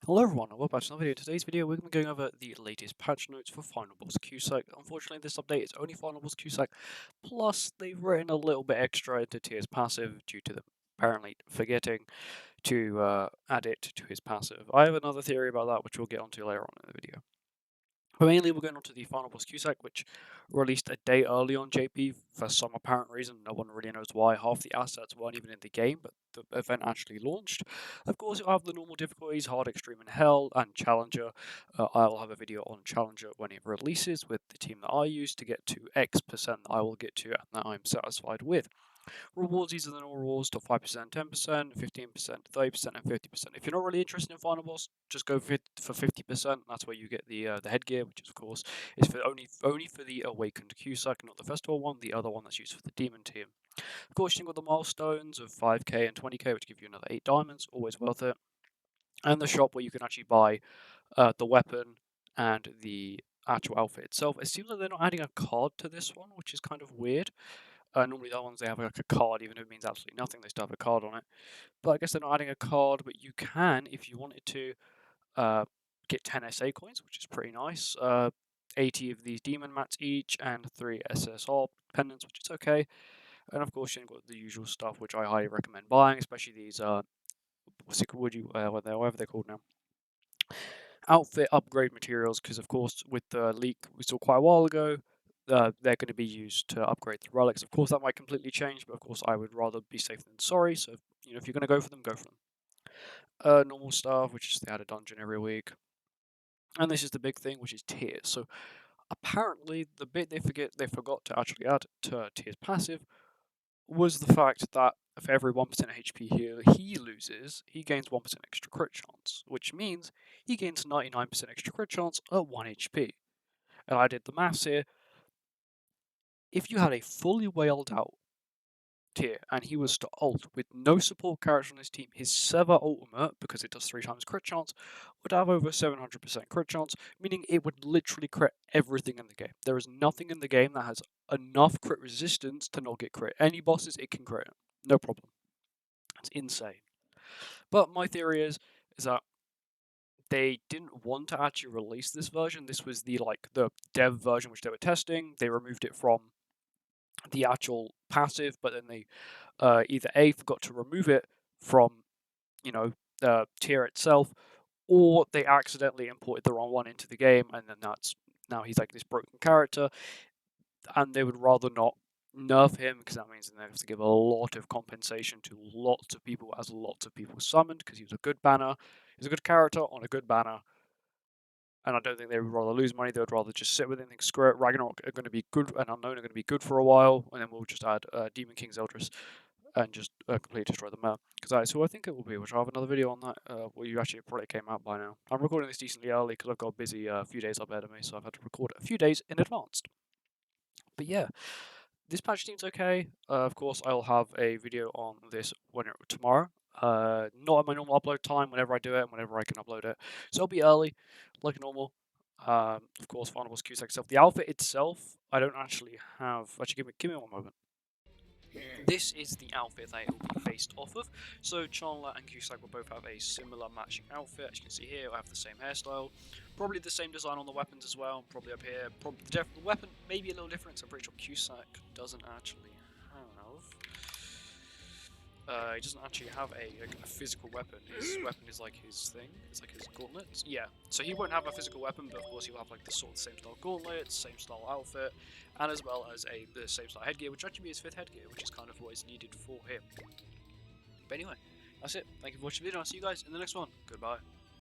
Hello everyone, and welcome back to another video. In today's video, we're going to be going over the latest patch notes for Final Boss Cusack. Unfortunately, this update is only Final Boss Cusack, plus they've written a little bit extra into Tier's passive due to them apparently forgetting to add it to his passive. I have another theory about that, which we'll get onto later on in the video. But mainly, we're going on to the Final Boss Cusack, which released a day early on JP for some apparent reason. No one really knows why. Half the assets weren't even in the game, but the event actually launched. Of course, you'll have the normal difficulties: Hard, Extreme, and Hell, and Challenger. I'll have a video on Challenger when it releases with the team that I use to get to X% that I will get to and that I'm satisfied with. Rewards, these are the normal rewards to 5%, 10%, 15%, 30%, and 50%. If you're not really interested in Final Boss, just go for 50%. That's where you get the headgear, which is, of course is for only for the Awakened Cusack, not the Festival one. The other one that's used for the Demon team. Of course, you've got the milestones of 5k and 20k, which give you another 8 diamonds. Always worth it. And the shop where you can actually buy the weapon and the actual outfit itself. It seems like they're not adding a card to this one, which is kind of weird. Normally the other ones, they have like a card, even if it means absolutely nothing, they still have a card on it. But I guess they're not adding a card, but you can, if you wanted to, get 10 SA coins, which is pretty nice. 80 of these demon mats each, and 3 SSR pendants, which is okay. And of course, you've got the usual stuff, which I highly recommend buying, especially these, whatever they're called now. Outfit upgrade materials, because of course, with the leak we saw quite a while ago, they're going to be used to upgrade the relics. Of course, that might completely change, but of course, I would rather be safe than sorry. So, if you're going to go for them, go for them. Normal stuff, which is they add a dungeon every week, and this is the big thing, which is tiers. So, apparently, the bit they forgot to actually add to Tier's passive was the fact that for every 1% HP he loses, he gains 1% extra crit chance, which means he gains 99% extra crit chance at 1 HP. And I did the maths here. If you had a fully whaled out Tier and he was to ult with no support character on his team, his Sever ultimate, because it does 3 times crit chance, would have over 700% crit chance, meaning it would literally crit everything in the game. There is nothing in the game that has enough crit resistance to not get crit. Any bosses, it can crit. No problem. It's insane. But my theory is that they didn't want to actually release this version. This was the dev version which they were testing. They removed it from the actual passive, but then they either A, forgot to remove it from the tier itself, or they accidentally imported the wrong one into the game, and then now he's like this broken character, and they would rather not nerf him, because that means they have to give a lot of compensation to lots of people as lots of people summoned, because he was a good banner. He's a good character on a good banner, and I don't think they would rather lose money. They would rather just sit with it and think, screw it, Ragnarok are going to be good, and Unknown are going to be good for a while, and then we'll just add Demon King's Eldris and just completely destroy the map. Because so I think it will be, which I'll have another video on that. Well, you actually probably came out by now. I'm recording this decently early because I've got a busy few days up ahead of me, so I've had to record a few days in advance. But yeah, this patch seems okay. Of course, I'll have a video on this tomorrow. Not at my normal upload time, whenever I do it, and whenever I can upload it. So it'll be early, like normal. Of course, Final Boss Cusack itself. The outfit itself, I don't actually have. Actually, give me one moment. This is the outfit that it will be based off of. So Chandler and Cusack will both have a similar matching outfit. As you can see here, I have the same hairstyle. Probably the same design on the weapons as well. Probably up here. Probably the weapon maybe a little different. So I'm pretty sure Cusack doesn't actually have. He doesn't actually have a physical weapon. His weapon is like his thing. It's like his gauntlets. Yeah. So he won't have a physical weapon, but of course he'll have like the same style gauntlets, same style outfit, and as well as the same style headgear, which actually be his 5th headgear, which is kind of what is needed for him. But anyway, that's it. Thank you for watching the video. I'll see you guys in the next one. Goodbye.